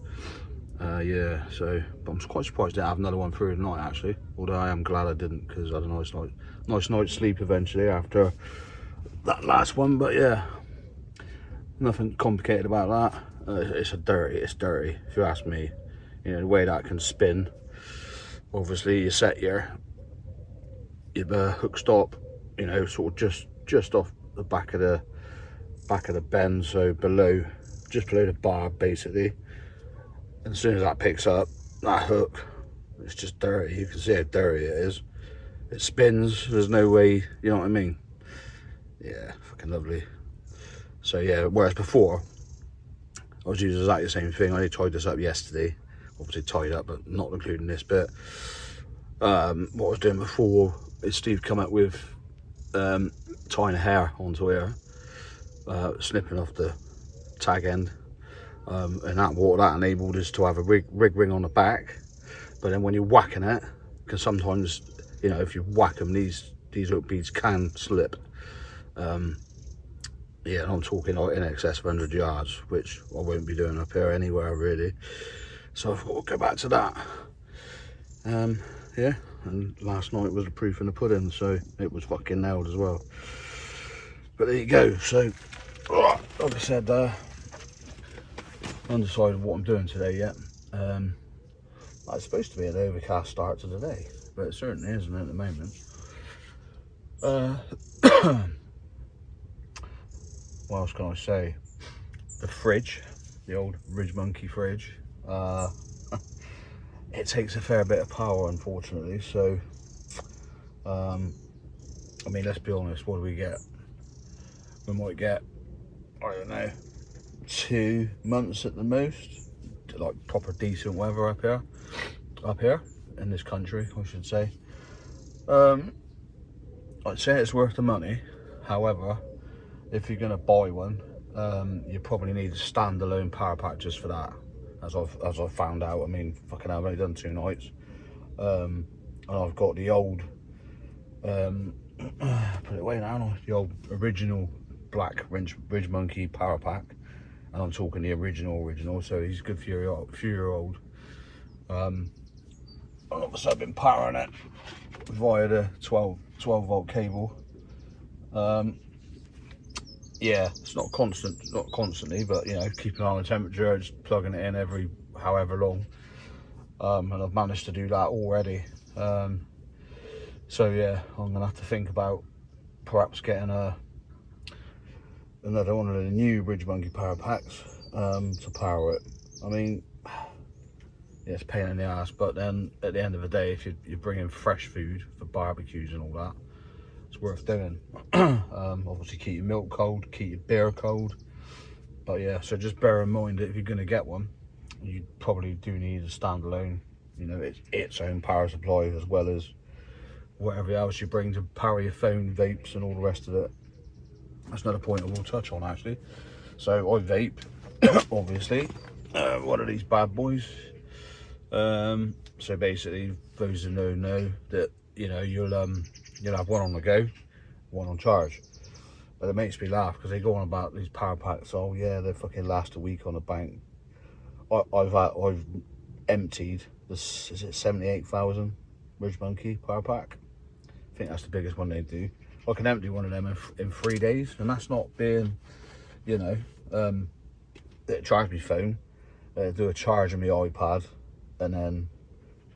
Yeah, so, but I'm quite surprised I didn't have another one through the night actually. Although I am glad I didn't, because I had a nice night's sleep eventually after that last one. But yeah, nothing complicated about that. It's dirty. If you ask me, you know, the way that can spin. Obviously, you set your hook stop, you know, sort of just off the back of the bend, so just below the bar basically. And as soon as that picks up, that hook, it's just dirty. You can see how dirty it is. It spins. There's no way, you know what I mean? Yeah, fucking lovely. So yeah, whereas before I was using exactly the same thing. I only tied this up yesterday. Obviously tied up, but not including this bit. What I was doing before is Steve come up with tying a hair onto here, snipping off the tag end, and what that enabled is to have a rig ring on the back. But then when you're whacking it, because sometimes, you know, if you whack them, these hook beads can slip. Yeah, and I'm talking like in excess of 100 yards, which I won't be doing up here anywhere really. So I thought we'll go back to that. Yeah, and last night was the proof in the pudding, so it was fucking nailed as well. But there you go. So, like I said, undecided what I'm doing today yet. It's supposed to be an overcast start to the day, but it certainly isn't at the moment. What else can I say? The fridge, the old Ridge Monkey fridge, it takes a fair bit of power, unfortunately. So, I mean, let's be honest, what do we get? We might get, I don't know, 2 months at the most, like proper decent weather up here in this country, I should say. I'd say it's worth the money. However, if you're going to buy one, you probably need a standalone power pack just for that, as I've found out. I mean, fucking hell, I've only done 2 nights, and I've got the old put it away now, the old original black Ridge Monkey power pack, and I'm talking the original, so he's a good few year old. And obviously I've been powering it via the 12 volt cable. yeah, it's not constant, not constantly, but you know, keeping an eye on the temperature, just plugging it in every however long. And I've managed to do that already. So yeah, I'm gonna have to think about perhaps getting another one of the new Bridge Monkey power packs to power it. I mean, yeah, it's a pain in the ass, but then at the end of the day, if you're bringing fresh food for barbecues and all that, it's worth doing. Obviously keep your milk cold, keep your beer cold. But yeah, so just bear in mind that if you're going to get one, you probably do need a standalone, you know, its own power supply, as well as whatever else you bring to power your phone, vapes and all the rest of it. That's another point I will touch on actually. So I vape, obviously, one of these bad boys. So basically, those who know that, you know, you'll have one on the go, one on charge. But it makes me laugh because they go on about these power packs. Oh yeah, they fucking last a week on the bank. I've emptied this, is it 78,000 Ridge Monkey power pack? I think that's the biggest one they do. I can empty one of them in 3 days, and that's not being, you know, charge my phone, do a charge on my iPad, and then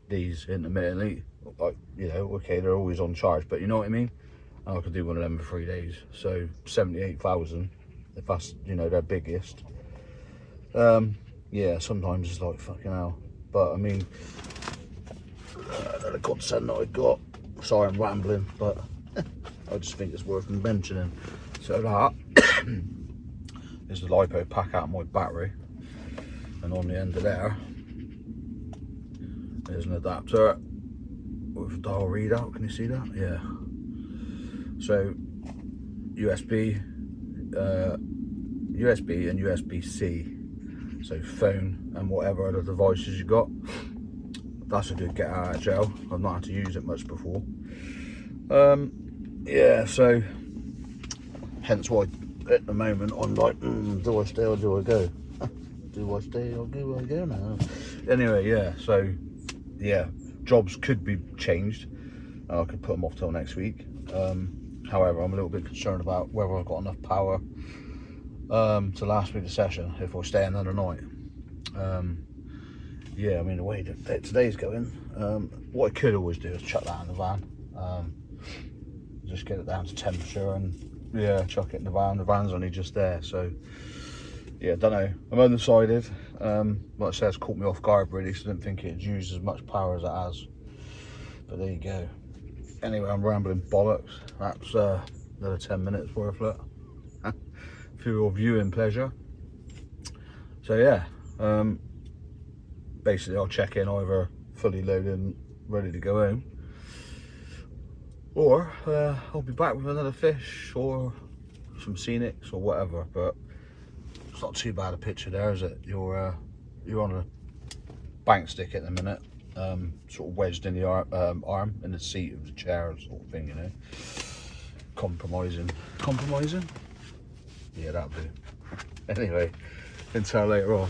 these intermittently, like, you know, okay, they're always on charge, but you know what I mean? And I could do one of them in 3 days. So 78,000, if that's, you know, their biggest. Yeah, sometimes it's like fucking hell. But I mean, the godsend that I got. Sorry, I'm rambling, but I just think it's worth mentioning. So that is the LiPo pack out of my battery, and on the end of there is an adapter with a dial readout. Can you see that? Yeah. So USB, USB and USB-C. So phone and whatever other devices you got. That's a good get out of jail. I've not had to use it much before. Yeah, so hence why at the moment I'm like, do I stay or do I go? Do I stay or do I go now? Anyway, yeah, so yeah, jobs could be changed. I could put them off till next week. However, I'm a little bit concerned about whether I've got enough power to last me the session if I stay another night. Yeah, I mean, the way that today's going, what I could always do is chuck that in the van. Just get it down to temperature and yeah, chuck it in the van. The van's only just there, so yeah, don't know. I'm undecided. Like I said, it's caught me off guard really, so I didn't think it'd use as much power as it has. But there you go. Anyway, I'm rambling bollocks. That's another 10 minutes worth of it for your viewing pleasure. So yeah, basically I'll check in either fully loaded and ready to go home, or I'll be back with another fish or some scenics or whatever. But it's not too bad a picture there, is it? You're on a bank stick at the minute, sort of wedged in the arm in the seat of the chair sort of thing, you know. Compromising. Yeah, that'll do. Anyway, until later on.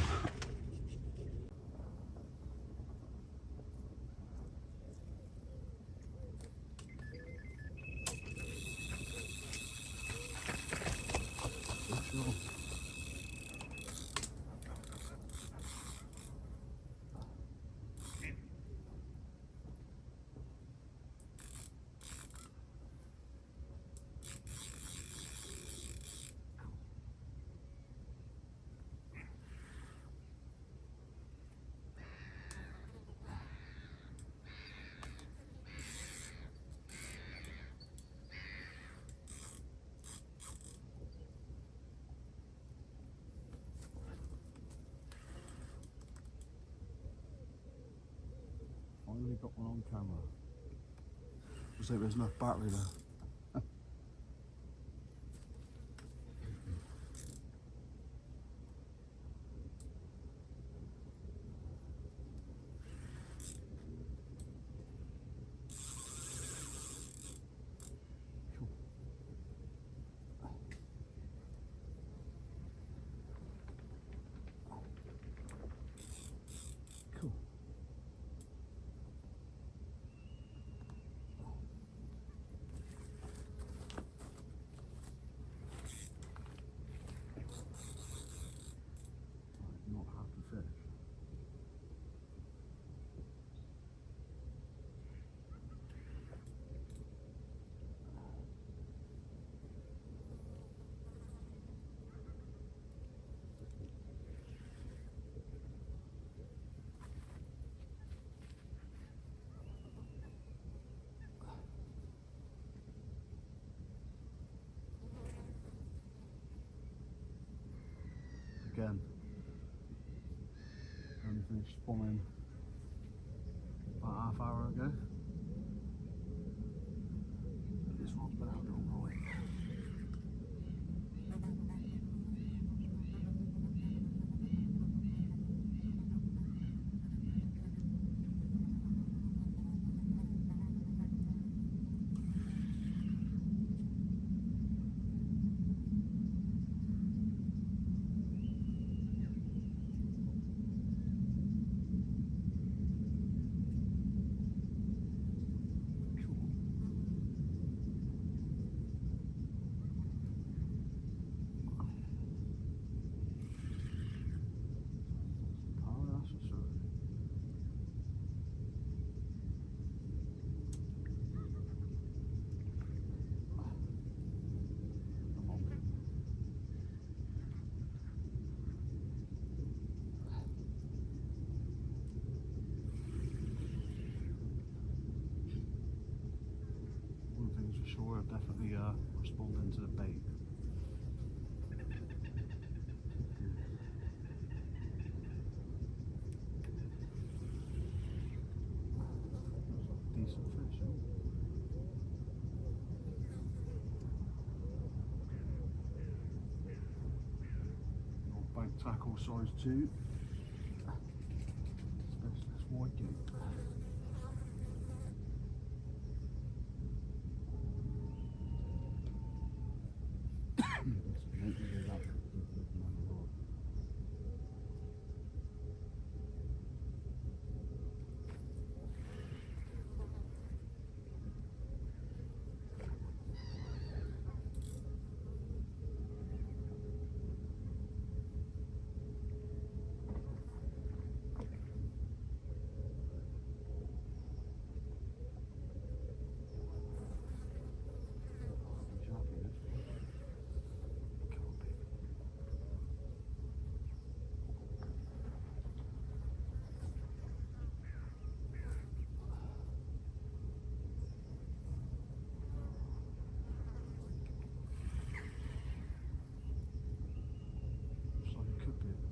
Finally got one on camera. Looks like there's enough battery there. Cool. again. And finished bombing about half hour ago. This one's been out all right. Sure, definitely responding to the bait. Decent fish. Bank tackle size 2. Specialist white gate.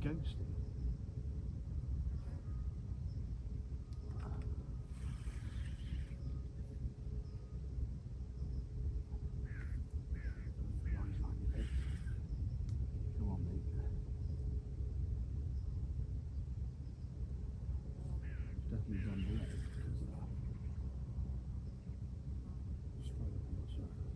Ghosty. Come on, mate. It's definitely done the leg because straight up on the surface.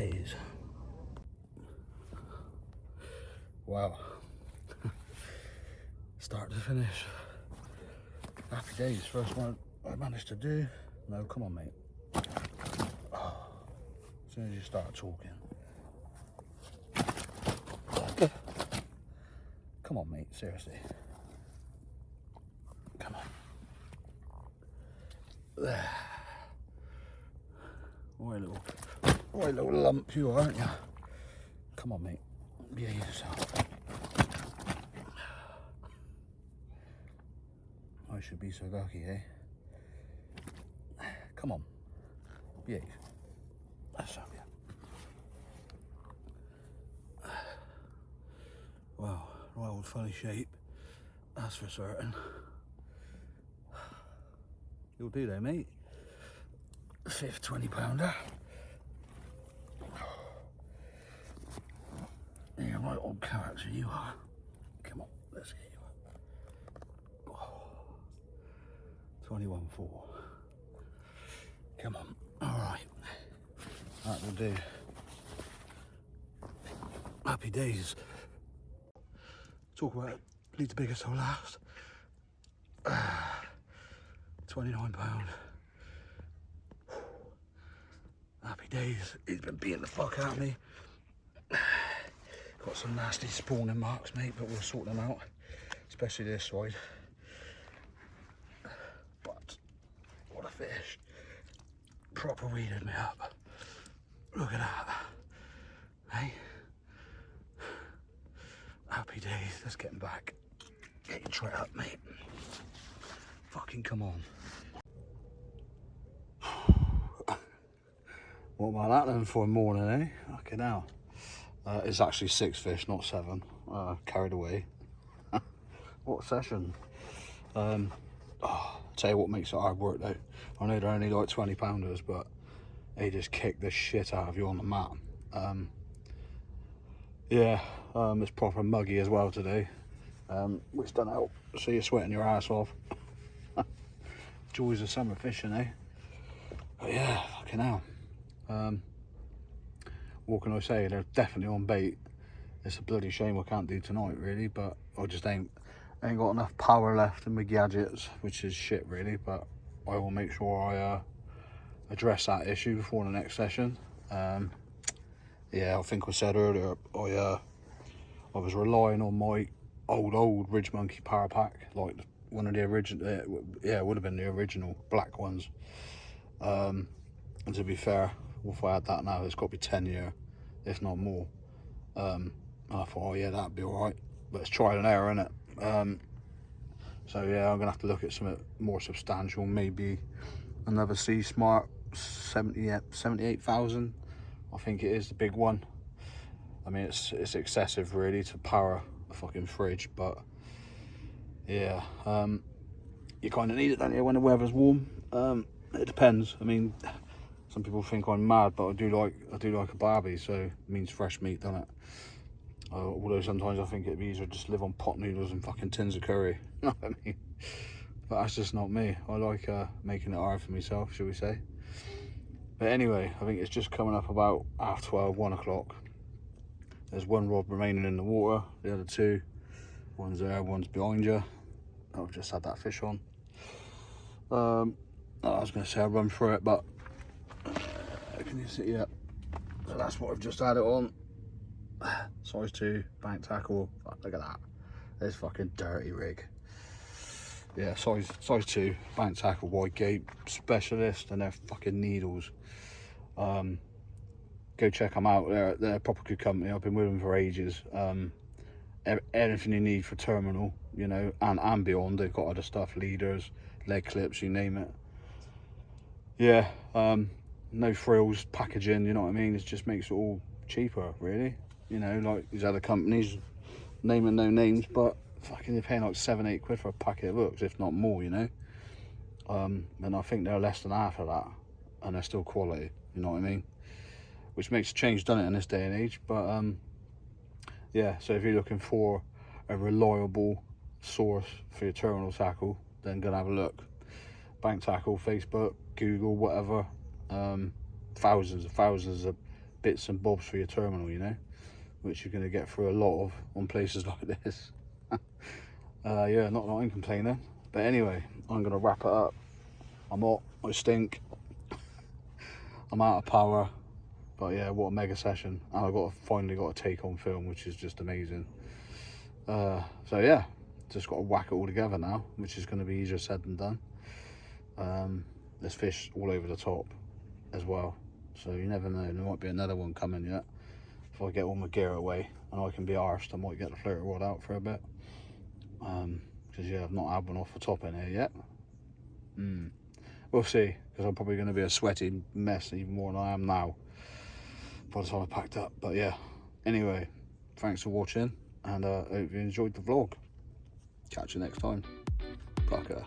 days. Wow. Start to finish. Happy days. First one I managed to do. No, come on, mate. Oh, as soon as you start talking. Come on, mate. Seriously. Come on. There. What a little lump you are, aren't you? Come on, mate. Behave yourself. I should be so lucky, eh? Come on. Behave. That's up, yeah. Wow, right old funny shape. That's for certain. You'll do though, mate. Fifth 20-pounder. You're a right old character, you are. Come on, let's get you up. 21.4. Come on. Alright. That will do. Happy days. Talk about leave the biggest till last. 29 pound. Happy days. He's been beating the fuck out of me. Got some nasty spawning marks, mate, but we'll sort them out. Especially this side. But what a fish. Proper weeded me up. Look at that. Hey? Happy days. Let's get him back. Get your tray up, mate. Fucking come on. What about that then for a morning, eh? Fucking hell. It's actually 6 fish, not 7. Carried away. What a session. Tell you what makes it hard work though. I know they're only like 20-pounders, but they just kick the shit out of you on the mat. It's proper muggy as well today, which don't help. So you're sweating your ass off. Joys of summer fishing, eh? But yeah, fucking hell. What can I say? They're definitely on bait. It's a bloody shame I can't do tonight, really, but I just ain't got enough power left in my gadgets, which is shit, really. But I will make sure I address that issue before the next session. Yeah, I think I said earlier, I was relying on my old Ridge Monkey power pack, like one of the original, it would have been the original black ones. And to be fair, if I had that now, it's got to be 10 year, if not more. I thought, oh yeah, that'd be all right, but it's trial and error, innit? So yeah, I'm gonna have to look at something more substantial, maybe another Sea Smart 78,000. I think it is the big one. I mean, it's excessive really to power a fucking fridge, but yeah, you kind of need it, don't you, when the weather's warm? It depends. I mean, some people think I'm mad, but I do like a barbie, so it means fresh meat, doesn't it? Although sometimes I think it'd be easier to just live on pot noodles and fucking tins of curry. You know what I mean? But that's just not me. I like making it hard for myself, shall we say. But anyway, I think it's just coming up about 12:30, 1 o'clock. There's one rod remaining in the water, the other two. One's there, one's behind you. I've just had that fish on. I was going to say I'll run through it, but can you see? Yeah. So that's what I've just had it on. Size 2, bank tackle. Look at that. There's fucking dirty rig. Yeah, size 2, bank tackle, wide gape, specialist, and they're fucking needles. Go check them out. They're a proper good company. I've been with them for ages. Anything you need for terminal, you know, and beyond. They've got other stuff, leaders, leg clips, you name it. Yeah, no frills, packaging, you know what I mean? It just makes it all cheaper, really. You know, like these other companies, naming no names, but fucking they're paying like 7-8 quid for a packet of hooks, if not more, you know. And I think they're less than half of that, and they're still quality, you know what I mean? Which makes a change, doesn't it, in this day and age? But yeah, so if you're looking for a reliable source for your terminal tackle, then go and have a look. Bank Tackle, Facebook, Google, whatever. Thousands of bits and bobs for your terminal, you know, which you're going to get through a lot of on places like this. Yeah, not in complaining. But anyway, I'm going to wrap it up. I'm hot, I stink, I'm out of power. But yeah, what a mega session. And I finally got a take on film, which is just amazing. So yeah, just got to whack it all together now, which is going to be easier said than done. There's fish all over the top as well, so you never know, there might be another one coming yet. If I get all my gear away and I can be arsed, I might get the floater rod out for a bit, because yeah, I've not had one off the top in here yet. We'll see, because I'm probably going to be a sweaty mess even more than I am now by the time I packed up. But yeah, anyway, thanks for watching, and I hope you enjoyed the vlog. Catch you next time. Pucker.